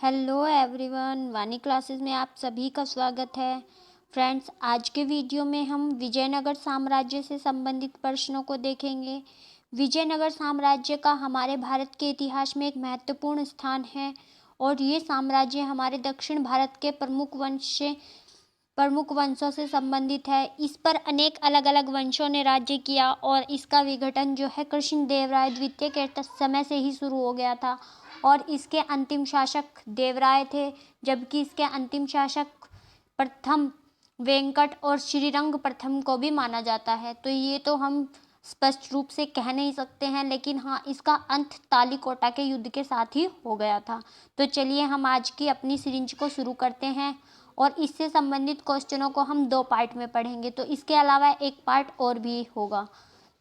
Hello everyone, वाणी classes में आप सभी का स्वागत है। फ्रेंड्स, आज के वीडियो में हम विजयनगर साम्राज्य से संबंधित प्रश्नों को देखेंगे। विजयनगर साम्राज्य का हमारे भारत के इतिहास में एक महत्वपूर्ण स्थान है और ये साम्राज्य हमारे दक्षिण भारत के प्रमुख वंशों से संबंधित है। इस पर अनेक अलग अलग वंशों ने राज्य किया और इसका विघटन जो है कृष्णदेवराय द्वितीय के समय से ही शुरू हो गया था और इसके अंतिम शासक देवराय थे, जबकि इसके अंतिम शासक प्रथम वेंकट और श्रीरंग प्रथम को भी माना जाता है। तो ये तो हम स्पष्ट रूप से कह नहीं सकते हैं, लेकिन हाँ, इसका अंत तालीकोटा के युद्ध के साथ ही हो गया था। तो चलिए हम आज की अपनी सीरीज को शुरू करते हैं और इससे संबंधित क्वेश्चनों को हम 2 पार्ट में पढ़ेंगे। तो इसके अलावा एक पार्ट और भी होगा।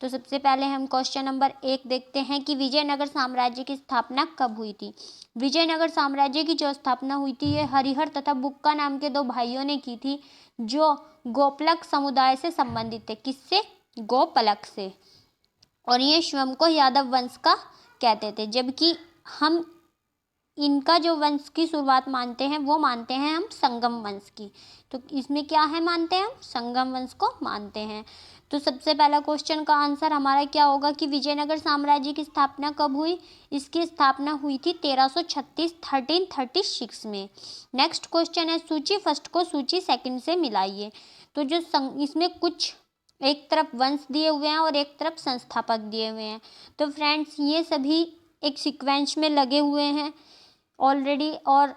तो सबसे पहले हम क्वेश्चन नंबर 1 देखते हैं कि विजयनगर साम्राज्य की स्थापना कब हुई थी। विजयनगर साम्राज्य की जो स्थापना हुई थी ये हरिहर तथा बुक्का नाम के 2 भाइयों ने की थी, जो गोपलक समुदाय से संबंधित थे। किससे? गोपलक से। और ये स्वयं को यादव वंश का कहते थे, जबकि हम इनका जो वंश की शुरुआत मानते हैं वो मानते हैं हम संगम वंश की। तो इसमें क्या है, मानते हैं हम संगम वंश को मानते हैं। तो सबसे पहला क्वेश्चन का आंसर हमारा क्या होगा कि विजयनगर साम्राज्य की स्थापना कब हुई। इसकी स्थापना हुई थी 1336 में। नेक्स्ट क्वेश्चन है सूची फर्स्ट को सूची सेकंड से मिलाइए। तो जो इसमें कुछ एक तरफ वंश दिए हुए हैं और एक तरफ संस्थापक दिए हुए हैं। तो फ्रेंड्स, ये सभी एक सीक्वेंस में लगे हुए हैं ऑलरेडी और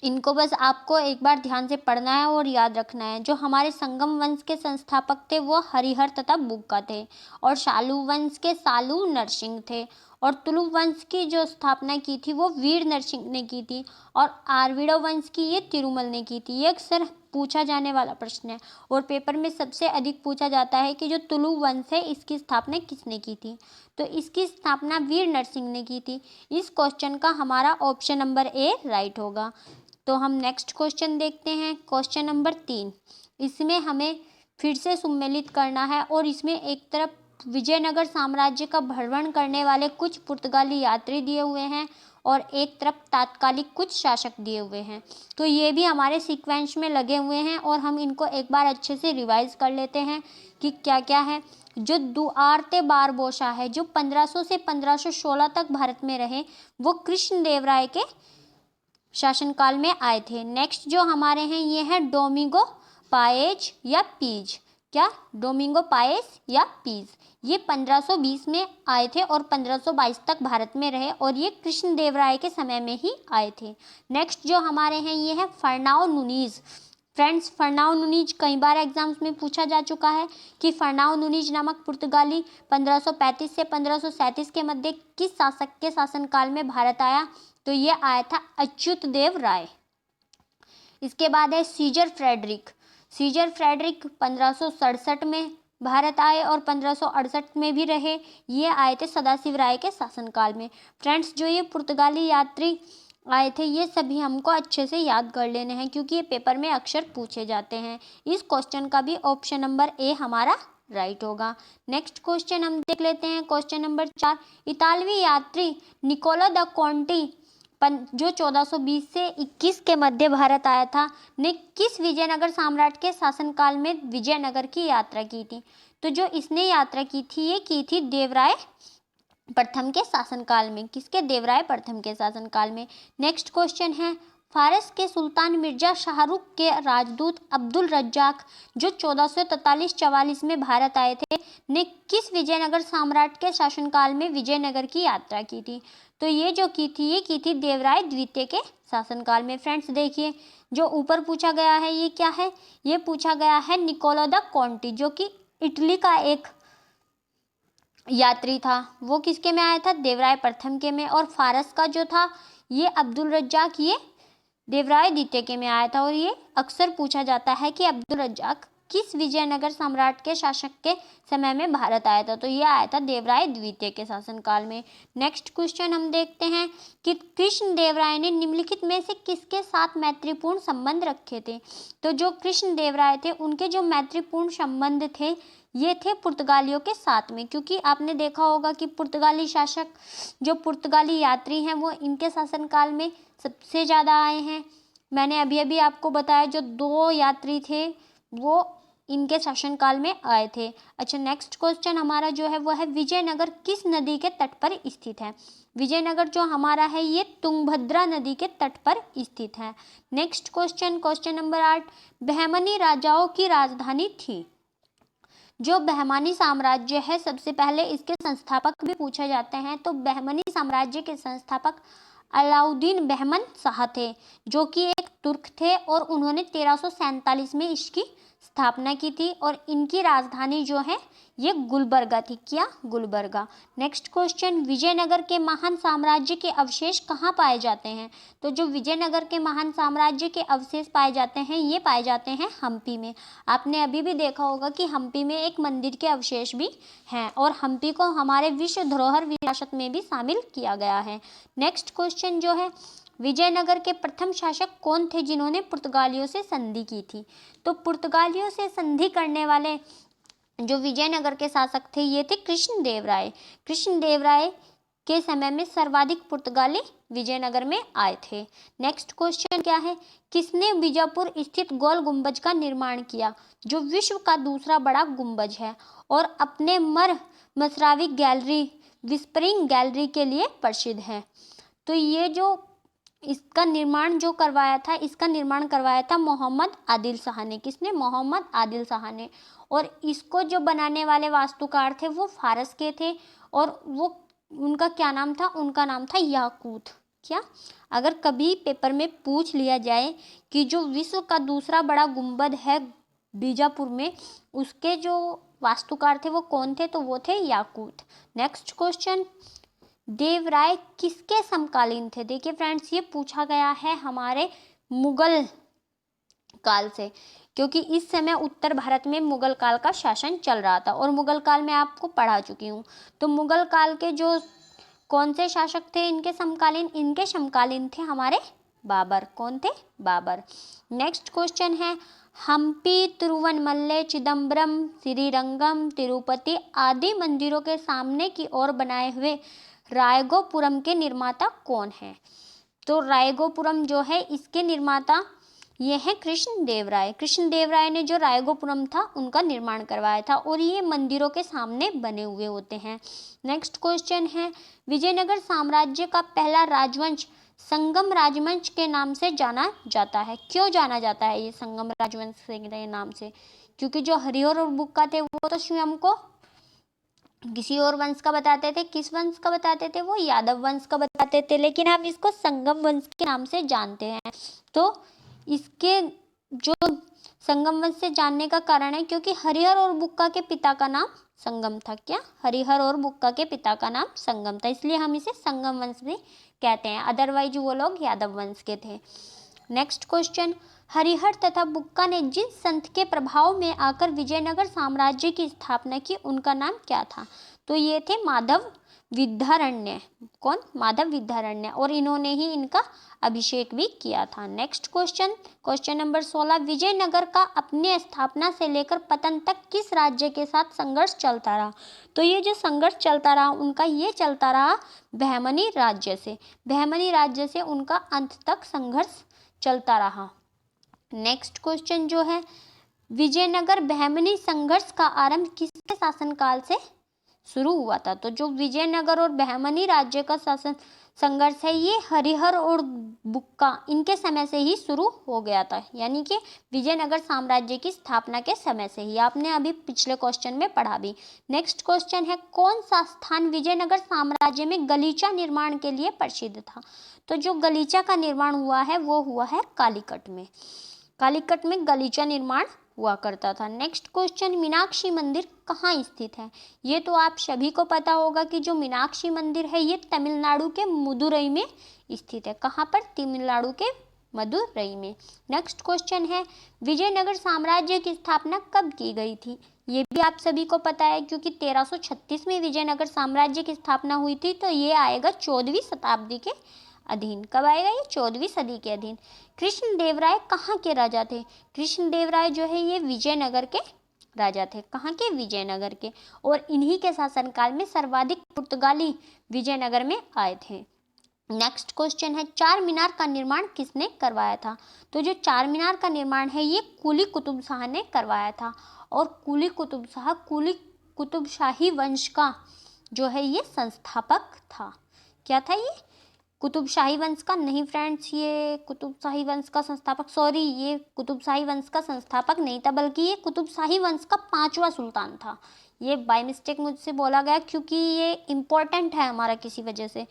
इनको बस आपको एक बार ध्यान से पढ़ना है और याद रखना है। जो हमारे संगम वंश के संस्थापक थे वो हरिहर तथा बुक्का थे और शालू वंश के सालू नरसिंह थे और तुलु वंश की जो स्थापना की थी वो वीर नरसिंह ने की थी और आरवीड़ो वंश की ये तिरुमल ने की थी। ये अक्सर पूछा जाने वाला प्रश्न है और पेपर में सबसे अधिक पूछा जाता है कि जो तुलु वंश है इसकी स्थापना किसने की थी। तो इसकी स्थापना वीर नरसिंह ने की थी। इस क्वेश्चन का हमारा ऑप्शन नंबर ए राइट होगा। तो हम नेक्स्ट क्वेश्चन देखते हैं, क्वेश्चन नंबर 3। इसमें हमें फिर से सम्मिलित करना है और इसमें एक तरफ विजयनगर साम्राज्य का भ्रमण करने वाले कुछ पुर्तगाली यात्री दिए हुए हैं और एक तरफ तात्कालिक कुछ शासक दिए हुए हैं। तो ये भी हमारे सीक्वेंस में लगे हुए हैं और हम इनको एक बार अच्छे से रिवाइज कर लेते हैं कि क्या क्या है। जो दुआर्ते बारबोसा है, जो 1500 से 1516 तक भारत में रहे, वो कृष्णदेवराय के शासनकाल में आए थे। नेक्स्ट जो हमारे हैं ये है डोमिंगो पाएज या पीज। क्या? डोमिंगो पाएज या पीज। ये 1520 में आए थे और 1522 तक भारत में रहे और ये कृष्णदेवराय के समय में ही आए थे। नेक्स्ट जो हमारे हैं ये है फर्नाओ नुनीज। फ्रेंड्स, फर्नाओ नुनीज कई बार एग्जाम्स में पूछा जा चुका है कि फर्नाओ नुनीज नामक पुर्तगाली 1535 से 1537 के मध्य किस शासक के शासनकाल में भारत आया। तो ये आया था अच्युत देव राय। इसके बाद है सीजर फ्रेडरिक। सीजर फ्रेडरिक 1567 में भारत आए और 1568 में भी रहे। ये आए थे सदाशिव राय के शासनकाल में। फ्रेंड्स, जो ये पुर्तगाली यात्री आए थे ये सभी हमको अच्छे से याद कर लेने हैं क्योंकि ये पेपर में अक्सर पूछे जाते हैं। इस क्वेश्चन का भी ऑप्शन नंबर ए हमारा राइट होगा। नेक्स्ट क्वेश्चन हम देख लेते हैं, क्वेश्चन नंबर 4। इतालवी यात्री निकोला द कॉन्टी जो 1420 से 21 के मध्य भारत आया था, ने किस विजयनगर सम्राट के शासनकाल में विजयनगर की यात्रा की थी। तो जो इसने यात्रा की थी ये की थी देवराय प्रथम के शासनकाल में। किसके? देवराय प्रथम के शासनकाल में। नेक्स्ट क्वेश्चन है फारस के सुल्तान मिर्जा शाहरुख के राजदूत अब्दुल रज्जाक जो 1443-44 में भारत आए थे, ने किस विजयनगर सम्राट के शासनकाल में विजयनगर की यात्रा की थी। तो ये जो की थी ये की थी देवराय द्वितीय के शासनकाल में। फ्रेंड्स देखिए, जो ऊपर पूछा गया है ये क्या है, ये पूछा गया है निकोला द कॉन्टी, जो कि इटली का एक यात्री था। वो किसके में आया था? देवराय प्रथम के में। और फारस का जो था ये अब्दुल रज्जाक, ये देवराय द्वितीय के में आया था। और ये अक्सर पूछा जाता है कि अब्दुल रज्जाक किस विजयनगर सम्राट के शासक के समय में भारत आया था। तो ये आया था देवराय द्वितीय के शासनकाल में। नेक्स्ट क्वेश्चन हम देखते हैं कि कृष्णदेवराय ने निम्नलिखित में से किसके साथ मैत्रीपूर्ण संबंध रखे थे। तो जो कृष्णदेवराय थे उनके जो मैत्रीपूर्ण संबंध थे ये थे पुर्तगालियों के साथ में, क्योंकि आपने देखा होगा कि पुर्तगाली शासक, जो पुर्तगाली यात्री हैं, वो इनके शासनकाल में सबसे ज़्यादा आए हैं। मैंने अभी अभी आपको बताया जो 2 यात्री थे वो इनके शासनकाल में आए थे। अच्छा, नेक्स्ट क्वेश्चन हमारा जो है वो है विजयनगर किस नदी के तट पर स्थित है। विजयनगर जो हमारा है ये तुंगभद्रा नदी के तट पर स्थित है। Next question, question number 8, Bahmani राजाओं की राजधानी थी। जो बहमानी साम्राज्य है, सबसे पहले इसके संस्थापक भी पूछे जाते हैं। तो बहमनी साम्राज्य के संस्थापक अलाउद्दीन बहमन शाह थे, जो कि एक तुर्क थे और उन्होंने 1347 में इसकी स्थापना की थी और इनकी राजधानी जो है ये गुलबर्गा थी। क्या? गुलबर्गा। नेक्स्ट क्वेश्चन, विजयनगर के महान साम्राज्य के अवशेष कहाँ पाए जाते हैं। तो जो विजयनगर के महान साम्राज्य के अवशेष पाए जाते हैं ये पाए जाते हैं हम्पी में। आपने अभी भी देखा होगा कि हम्पी में एक मंदिर के अवशेष भी हैं और हम्पी को हमारे विश्व धरोहर विरासत में भी शामिल किया गया है। नेक्स्ट क्वेश्चन जो है, विजयनगर के प्रथम शासक कौन थे जिन्होंने पुर्तगालियों से संधि की थी। तो पुर्तगालियों से संधि करने वाले जो विजयनगर के शासक थे ये थे कृष्णदेवराय। कृष्णदेवराय के समय में सर्वाधिक पुर्तगाली विजयनगर में आए थे। नेक्स्ट क्वेश्चन क्या है, किसने बीजापुर स्थित गोल गुंबज का निर्माण किया, जो विश्व का दूसरा बड़ा गुंबज है और अपने मसरावी गैलरी, विस्परिंग गैलरी के लिए प्रसिद्ध है। तो ये जो इसका निर्माण करवाया था मोहम्मद आदिल शाह ने। किसने? मोहम्मद आदिल शाह ने। और इसको जो बनाने वाले वास्तुकार थे वो फारस के थे और वो उनका क्या नाम था? उनका नाम था याकूत। क्या? अगर कभी पेपर में पूछ लिया जाए कि जो विश्व का दूसरा बड़ा गुंबद है बीजापुर में, उसके जो वास्तुकार थे वो कौन थे? तो वो थे याकूत। नेक्स्ट क्वेश्चन, देवराय किसके समकालीन थे। देखिए फ्रेंड्स, ये पूछा गया है हमारे मुगल काल से, क्योंकि इस समय उत्तर भारत में मुगल काल का शासन चल रहा था और मुगल काल में आपको पढ़ा चुकी हूँ। तो मुगल काल के जो कौन से शासक थे इनके समकालीन? इनके समकालीन थे हमारे बाबर। कौन थे? बाबर। नेक्स्ट क्वेश्चन है, हम्पी, तिरुवनमल्ले, चिदम्बरम, श्रीरंगम, तिरुपति आदि मंदिरों के सामने की ओर बनाए हुए रायगोपुरम के निर्माता कौन है। तो रायगोपुरम जो है इसके निर्माता ये है कृष्णदेवराय। कृष्णदेवराय ने जो रायगोपुरम था उनका निर्माण करवाया था और ये मंदिरों के सामने बने हुए होते हैं। नेक्स्ट क्वेश्चन है, विजयनगर साम्राज्य का पहला राजवंश संगम राजवंश के नाम से जाना जाता है। क्यों जाना जाता है ये संगम राजवंश के नाम से? क्योंकि जो हरिहर और बुक्का थे वो तो स्वयं को किसी और वंश का बताते थे। किस वंश का बताते थे? वो यादव वंश का बताते थे, लेकिन हम इसको संगम वंश के नाम से जानते हैं। तो इसके जो संगम वंश से जानने का कारण है क्योंकि हरिहर और बुक्का के पिता का नाम संगम था। क्या? हरिहर और बुक्का के पिता का नाम संगम था, इसलिए हम इसे संगम वंश भी कहते हैं। अदरवाइज वो लोग यादव वंश के थे। नेक्स्ट क्वेश्चन, हरिहर तथा बुक्का ने जिस संत के प्रभाव में आकर विजयनगर साम्राज्य की स्थापना की उनका नाम क्या था। तो ये थे माधव विद्यारण्य। कौन? माधव विद्यारण्य। और इन्होंने ही इनका अभिषेक भी किया था। Next question, question number 16, Vijayanagar का अपने स्थापना से लेकर पतन तक किस राज्य के साथ संघर्ष चलता रहा। तो ये जो संघर्ष चलता रहा उनका ये चलता रहा बहमनी राज्य से। बहमनी राज्य से उनका अंत तक संघर्ष चलता रहा। नेक्स्ट क्वेश्चन जो है, विजयनगर बहमनी संघर्ष का आरंभ किसके शासनकाल से शुरू हुआ था। तो जो विजयनगर और बहमनी राज्य का संघर्ष है ये हरिहर और बुक्का इनके समय से ही शुरू हो गया था, यानी कि विजयनगर साम्राज्य की स्थापना के समय से ही। आपने अभी पिछले क्वेश्चन में पढ़ा भी। नेक्स्ट क्वेश्चन है, कौन सा स्थान विजयनगर साम्राज्य में गलीचा निर्माण के लिए प्रसिद्ध था। तो जो गलीचा का निर्माण हुआ है वो हुआ है कालीकट में। कालीकट में गलीचा निर्माण हुआ करता था। नेक्स्ट क्वेश्चन, मीनाक्षी मंदिर कहाँ स्थित है। ये तो आप सभी को पता होगा कि जो मीनाक्षी मंदिर है ये तमिलनाडु के मदुरई में स्थित है। कहाँ पर? तमिलनाडु के मदुरई में। नेक्स्ट क्वेश्चन है, विजयनगर साम्राज्य की स्थापना कब की गई थी। ये भी आप सभी को पता है क्योंकि 1336 में विजयनगर साम्राज्य की स्थापना हुई थी, तो ये आएगा 14वीं शताब्दी के अधीन। कब आएगा ये? 14वीं सदी के अधीन। कृष्णदेवराय कहाँ के राजा थे। कृष्णदेवराय जो है ये विजयनगर के राजा थे, कहाँ के? विजयनगर के। और इन्हीं के शासनकाल में सर्वाधिक पुर्तगाली विजयनगर में आए थे। नेक्स्ट क्वेश्चन है, चार मीनार का निर्माण किसने करवाया था? तो जो चार मीनार का निर्माण है ये कुली कुतुब शाह ने करवाया था। और कुली कुतुब शाही वंश का जो है ये संस्थापक था। क्या था ये? कुतुब शाही वंश का नहीं फ्रेंड्स, ये कुतुब शाही वंश का संस्थापक, सॉरी, ये कुतुब शाही वंश का संस्थापक नहीं था, बल्कि ये कुतुब शाही वंश का 5वां सुल्तान था। ये बाय मिस्टेक मुझसे बोला गया क्योंकि ये इम्पोर्टेंट है हमारा किसी वजह से।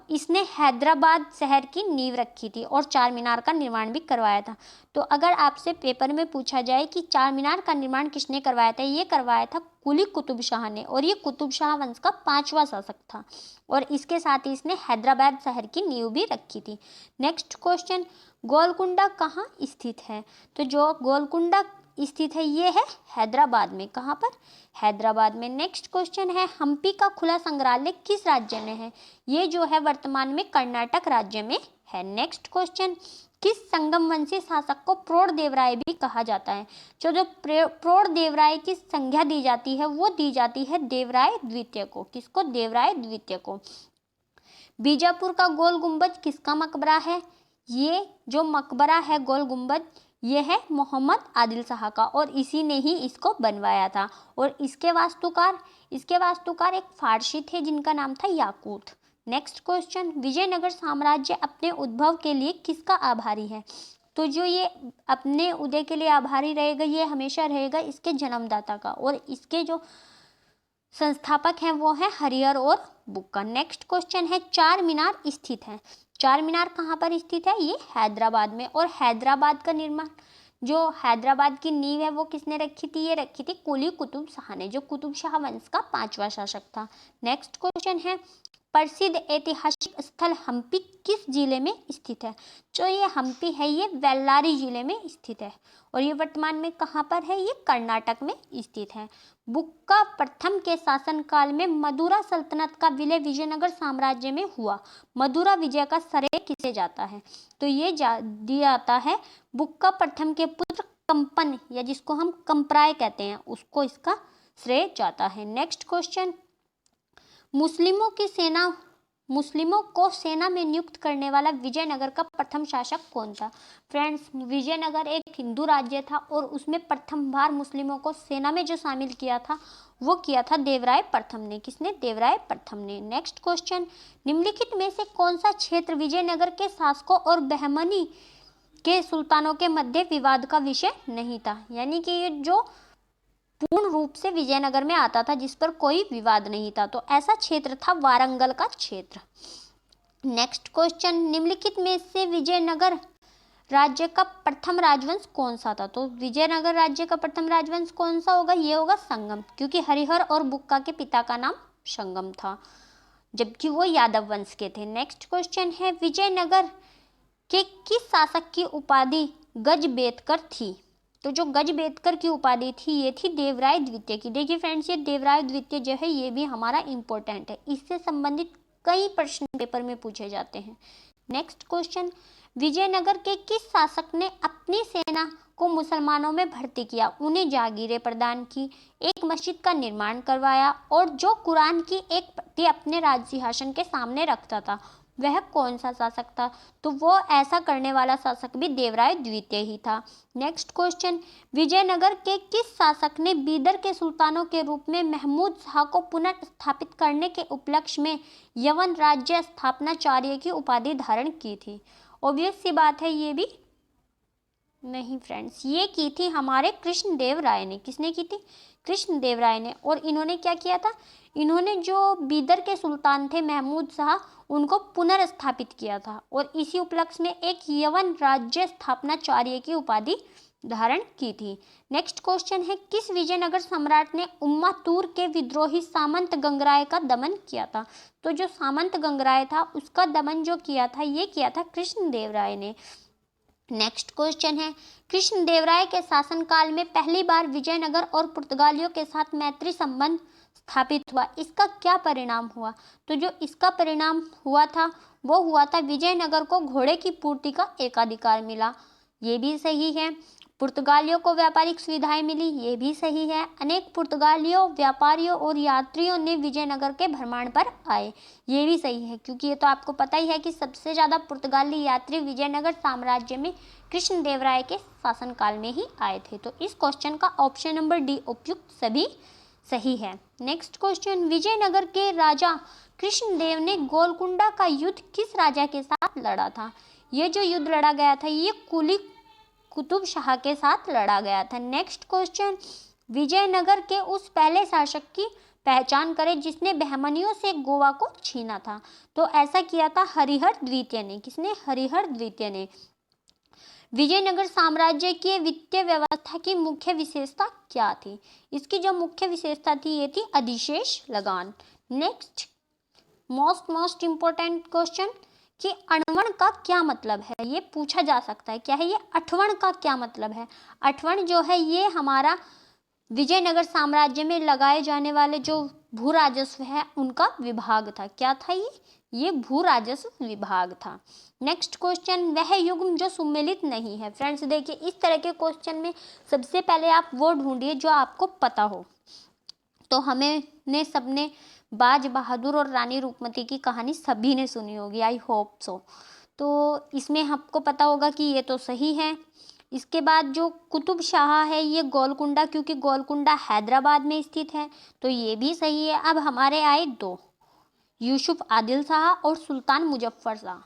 इसने हैदराबाद शहर की नींव रखी थी और चार मीनार का निर्माण भी करवाया था। तो अगर आपसे पेपर में पूछा जाए कि चार मीनार का निर्माण किसने करवाया था, ये करवाया था कुली कुतुब शाह ने, और ये कुतुब शाह वंश का 5वां शासक था। और इसके साथ ही इसने हैदराबाद शहर की नींव भी रखी थी। नेक्स्ट क्वेश्चन, गोलकुंडा कहाँ स्थित है? तो जो गोलकुंडा स्थित है ये है हैदराबाद में। कहाँ पर? हैदराबाद में। नेक्स्ट क्वेश्चन है, हम्पी का खुला संग्रहालय किस राज्य में है? ये जो है वर्तमान में कर्नाटक राज्य में है। नेक्स्ट क्वेश्चन, किस संगम वंशी शासक को प्रौढ़ देवराय भी कहा जाता है? जो प्रौढ़ देवराय की संज्ञा दी जाती है वो दी जाती है देवराय द्वितीय को। किसको? देवराय द्वितीय को। बीजापुर का गोल गुंबद किसका मकबरा है? ये जो मकबरा है गोल गुंबद, ये है मोहम्मद आदिल शाह का, और इसी ने ही इसको बनवाया था। और इसके वास्तुकार एक फारसी थे जिनका नाम था याकूत। नेक्स्ट क्वेश्चन, विजयनगर साम्राज्य अपने उद्भव के लिए किसका आभारी है? तो जो ये अपने उदय के लिए आभारी रहेगा ये हमेशा रहेगा इसके जन्मदाता का, और इसके जो संस्थापक हैं वो हैं हरिहर और बुक्का। नेक्स्ट क्वेश्चन है, चार मीनार स्थित है। चार मीनार कहाँ पर स्थित है? ये हैदराबाद में। और हैदराबाद का निर्माण, जो हैदराबाद की नींव है वो किसने रखी थी? ये रखी थी कुली कुतुब शाह ने, जो कुतुब शाह वंश का 5वां शासक था। नेक्स्ट क्वेश्चन है, प्रसिद्ध ऐतिहासिक स्थल हम्पी किस जिले में स्थित है? जो ये हम्पी है ये बेल्लारी जिले में स्थित है, और ये वर्तमान में कहाँ पर है? ये कर्नाटक में स्थित है। बुक्का प्रथम के शासनकाल में मदुरा सल्तनत का विलय विजयनगर साम्राज्य में हुआ। मदुरा विजय का श्रेय किसे जाता है? तो ये दिया जाता है बुक्का प्रथम के पुत्र कंपन, या जिसको हम कंपराय कहते हैं, उसको इसका श्रेय जाता है। नेक्स्ट क्वेश्चन, मुस्लिमों को सेना में नियुक्त करने वाला विजयनगर का प्रथम शासक कौन था? फ्रेंड्स, विजयनगर एक हिंदू राज्य था और उसमें प्रथम बार मुस्लिमों को सेना में जो शामिल किया था वो किया था देवराय प्रथम ने। किसने? देवराय प्रथम ने। नेक्स्ट क्वेश्चन, निम्नलिखित में से कौन सा क्षेत्र विजयनगर के शासकों और बहमनी के सुल्तानों के मध्य विवाद का विषय नहीं था? यानी कि ये जो पूर्ण रूप से विजयनगर में आता था, जिस पर कोई विवाद नहीं था, तो ऐसा क्षेत्र था वारंगल का क्षेत्र। नेक्स्ट क्वेश्चन, निम्नलिखित में से विजयनगर राज्य का प्रथम राजवंश कौन सा था? तो विजयनगर राज्य का प्रथम राजवंश कौन सा होगा? ये होगा संगम, क्योंकि हरिहर और बुक्का के पिता का नाम संगम था, जबकि वो यादव वंश के थे। नेक्स्ट क्वेश्चन है, विजयनगर के किस शासक की उपाधि गजबेतकर थी? तो जो गजबेतकर की उपाधि थी ये थी देवराय द्वितीय की। देखिए फ्रेंड्स, ये देवराय द्वितीय जो है ये भी हमारा इंपॉर्टेंट है, इससे संबंधित कई प्रश्न पेपर में पूछे जाते हैं। नेक्स्ट क्वेश्चन, विजयनगर के किस शासक ने अपनी सेना को मुसलमानों में भर्ती किया, उन्हें जागीरें प्रदान की, एक मस्जिद का निर्माण करवाया, और जो कुरान की एक प्रति अपने राज सिंहासन के सामने रखता था, वह कौन सा शासक था? तो वो ऐसा करने वाला शासक भी देवराय द्वितीय ही था। नेक्स्ट क्वेश्चन, विजयनगर के किस शासक ने बीदर के सुल्तानों के रूप में महमूद शाह को पुनर्स्थापित करने के उपलक्ष्य में यवन राज्य स्थापनाचार्य की उपाधि धारण की थी? ऑब्वियस सी बात है, ये भी नहीं फ्रेंड्स, ये की थी हमारे कृष्णदेव राय ने। किसने की थी? कृष्णदेव राय ने। और इन्होंने क्या किया था? इन्होंने जो बीदर के सुल्तान थे महमूद शाह, उनको पुनर्स्थापित किया था, और इसी उपलक्ष्य में एक यवन राज्य स्थापनाचार्य की उपाधि धारण की थी। नेक्स्ट क्वेश्चन है, किस विजयनगर सम्राट ने उम्मातूर के विद्रोही सामंत गंगराय का दमन किया था? तो जो सामंत गंगराय था उसका दमन जो किया था ये किया था कृष्णदेव राय ने। नेक्स्ट क्वेश्चन है, कृष्णदेवराय के शासनकाल में पहली बार विजयनगर और पुर्तगालियों के साथ मैत्री संबंध स्थापित हुआ, इसका क्या परिणाम हुआ? तो जो इसका परिणाम हुआ था वो हुआ था विजयनगर को घोड़े की पूर्ति का एकाधिकार मिला। ये भी सही है। पुर्तगालियों को व्यापारिक सुविधाएं मिली, ये भी सही है। अनेक पुर्तगालियों, व्यापारियों और यात्रियों ने विजयनगर के भ्रमण पर आए, ये भी सही है, क्योंकि ये तो आपको पता ही है कि सबसे ज़्यादा पुर्तगाली यात्री विजयनगर साम्राज्य में कृष्णदेवराय के शासनकाल में ही आए थे। तो इस क्वेश्चन का ऑप्शन नंबर डी उपयुक्त सभी सही है। नेक्स्ट क्वेश्चन, विजयनगर के राजा कृष्णदेव ने गोलकुंडा का युद्ध किस राजा के साथ लड़ा था? ये जो युद्ध लड़ा गया था ये कुली कुतुब शाह के साथ लड़ा गया था। नेक्स्ट क्वेश्चन, विजयनगर के उस पहले शासक की पहचान करें जिसने बहमनियों से गोवा को छीना था। तो ऐसा किया था हरिहर द्वितीय ने। किसने? हरिहर द्वितीय ने। विजयनगर साम्राज्य की वित्तीय व्यवस्था की मुख्य विशेषता क्या थी? इसकी जो मुख्य विशेषता थी ये थी अधिशेष लगान। नेक्स्ट मोस्ट इम्पोर्टेंट क्वेश्चन कि अठवण का क्या मतलब है? ये पूछा जा सकता है। क्या है ये? अठवण का क्या मतलब है? अठवण जो है ये हमारा विजयनगर साम्राज्य में लगाए जाने वाले जो भू राजस्व है उनका विभाग था। क्या था ये भू राजस्व विभाग था। नेक्स्ट क्वेश्चन, वह युग्म जो सुमेलित नहीं है। फ्रेंड्स देखिए, इस तरह के क्वेश्चन में सबसे पहले आप वो ढूंढिए जो आपको पता हो। तो हमने सबने बाज बहादुर और रानी रूपमती की कहानी सभी ने सुनी होगी, आई होप सो। तो इसमें आपको पता होगा कि ये तो सही है। इसके बाद जो कुतुब शाह है ये गोलकुंडा, क्योंकि गोलकुंडा हैदराबाद में स्थित है, तो ये भी सही है। अब हमारे आए दो, यूसुफ आदिल शाह और सुल्तान मुजफ्फर शाह।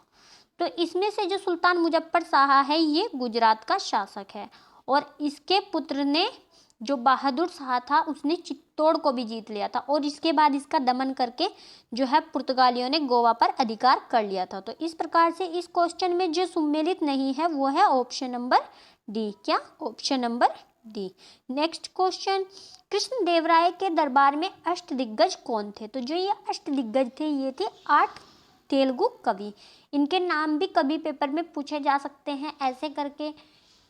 तो इसमें से जो सुल्तान मुजफ्फर शाह है ये गुजरात का शासक है, और इसके पुत्र ने जो बहादुर शाह था उसने चित्तौड़ को भी जीत लिया था, और इसके बाद इसका दमन करके जो है पुर्तगालियों ने गोवा पर अधिकार कर लिया था। तो इस प्रकार से इस क्वेश्चन में जो सुमेलित नहीं है वो है ऑप्शन नंबर डी। क्या? Option number D. Next question, Krishnadevaraya के दरबार में अष्टदिग्गज कौन थे? तो जो ये अष्टदिग्गज थे ये थे 8 तेलुगु कवि। इनके नाम भी कभी पेपर में पूछे जा सकते हैं, ऐसे करके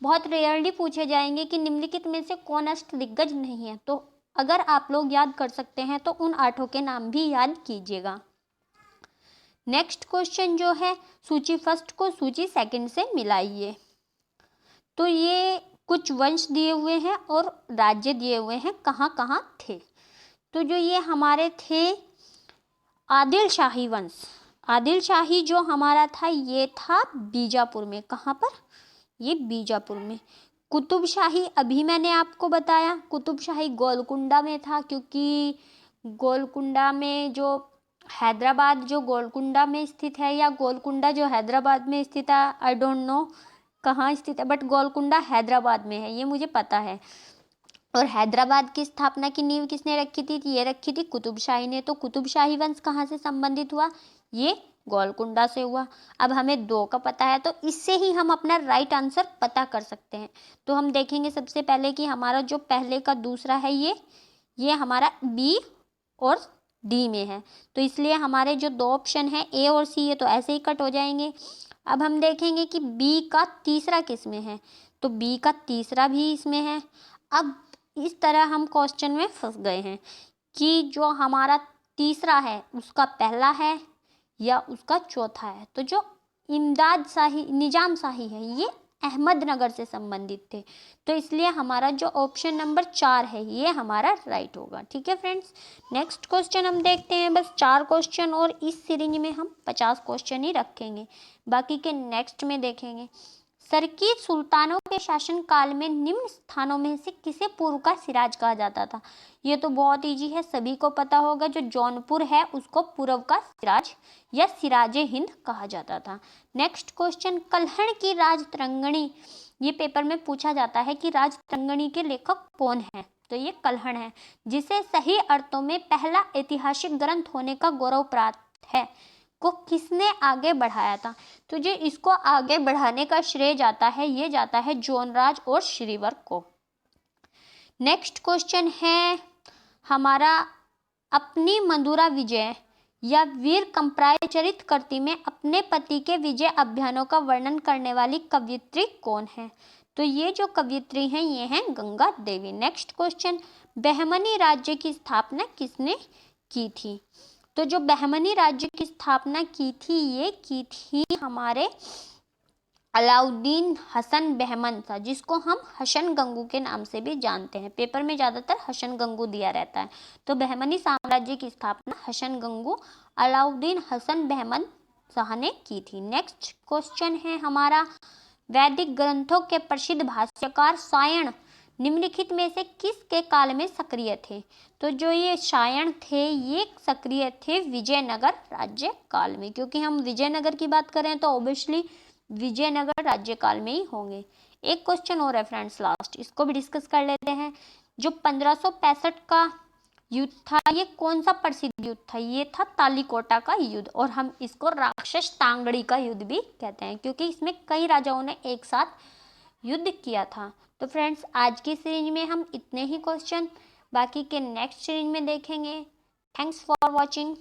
बहुत रेयरली पूछे जाएंगे कि निम्नलिखित में से कौन अष्टदिग्गज नहीं है। तो अगर आप लोग याद कर सकते हैं तो उन 8 के नाम भी याद कीजिएगा। नेक्स्ट क्वेश्चन जो है, सूची फर्स्ट को सूची सेकंड से मिलाइए। तो ये कुछ वंश दिए हुए हैं और राज्य दिए हुए हैं कहाँ कहाँ थे। तो जो ये हमारे थे आदिल शाही वंश, आदिल शाही जो हमारा था ये था बीजापुर में। कहाँ पर? ये बीजापुर में। कुतुब शाही अभी मैंने आपको बताया, कुतुब शाही गोलकुंडा में था, क्योंकि गोलकुंडा में जो हैदराबाद जो गोलकुंडा में स्थित है, या गोलकुंडा जो हैदराबाद में स्थित है, आई डोंट नो कहाँ स्थित है, बट गोलकुंडा हैदराबाद में है ये मुझे पता है। और हैदराबाद की स्थापना की नींव किसने रखी थी? ये रखी थी कुतुब शाही ने। तो कुतुब शाही वंश कहाँ से संबंधित हुआ? ये गोलकुंडा से हुआ। अब हमें 2 का पता है तो इससे ही हम अपना राइट आंसर पता कर सकते हैं। तो हम देखेंगे सबसे पहले कि हमारा जो पहले का दूसरा है ये हमारा बी और डी में है, तो इसलिए हमारे जो 2 ऑप्शन है ए और सी, ये तो ऐसे ही कट हो जाएंगे। अब हम देखेंगे कि बी का तीसरा किस में है, तो बी का तीसरा भी इसमें है। अब इस तरह हम क्वेश्चन में फंस गए हैं कि जो हमारा तीसरा है उसका पहला है या उसका चौथा है। तो जो इमदाद शाही, निजाम शाही है ये अहमदनगर से संबंधित थे, तो इसलिए हमारा जो ऑप्शन नंबर 4 है ये हमारा राइट होगा। ठीक है फ्रेंड्स, नेक्स्ट क्वेश्चन हम देखते हैं। बस 4 क्वेश्चन और इस सीरीज में हम 50 क्वेश्चन ही रखेंगे, बाकी के नेक्स्ट में देखेंगे। सरकीत सुल्तानों के शासन काल में निम्न स्थानों में से किसे पूर्व का सिराज कहा जाता था? ये तो बहुत इजी है, सभी को पता होगा। जो जौनपुर है उसको पूर्व का सिराज या सिराजे हिंद कहा जाता था। नेक्स्ट क्वेश्चन, कल्हण की राजतरंगिणी, ये पेपर में पूछा जाता है कि राजतरंगिणी के लेखक कौन है? तो ये कल्हण है, जिसे सही अर्थों में पहला ऐतिहासिक ग्रंथ होने का गौरव प्राप्त है, को किसने आगे बढ़ाया था? तो जो इसको आगे बढ़ाने का श्रेय जाता है ये जाता है जोनराज और श्रीवर को। नेक्स्ट क्वेश्चन है हमारा, अपनी मधुरा विजय या वीर कंप्राय चरित कृति में अपने पति के विजय अभियानों का वर्णन करने वाली कवयित्री कौन है? तो ये जो कवयित्री हैं ये हैं गंगा देवी। नेक्स्ट क्वेश्चन, बहमनी राज्य की स्थापना किसने की थी? तो जो बहमनी राज्य की स्थापना की थी ये की थी हमारे अलाउद्दीन हसन बहमन था, जिसको हम हसन गंगू के नाम से भी जानते हैं। पेपर में ज़्यादातर हसन गंगू दिया रहता है। तो बहमनी साम्राज्य की स्थापना हसन गंगू अलाउद्दीन हसन बहमन शाह ने की थी। नेक्स्ट क्वेश्चन है हमारा, वैदिक ग्रंथों के प्रसिद्ध भाष्यकार सायण निम्नलिखित में से किसके काल में सक्रिय थे? तो जो ये सायण थे ये सक्रिय थे विजयनगर राज्य काल में, क्योंकि हम विजयनगर की बात करें तो ऑब्वियसली विजयनगर राज्य काल में ही होंगे। एक क्वेश्चन और है फ्रेंड्स लास्ट, इसको भी डिस्कस कर लेते हैं। जो 1565 का युद्ध था ये कौन सा प्रसिद्ध युद्ध था? ये था तालीकोटा का युद्ध, और हम इसको राक्षस तांगड़ी का युद्ध भी कहते हैं, क्योंकि इसमें कई राजाओं ने एक साथ युद्ध किया था। तो फ्रेंड्स आज की सीरीज में हम इतने ही क्वेश्चन बाकी के नेक्स्ट सीरीज में देखेंगे। Thanks for watching.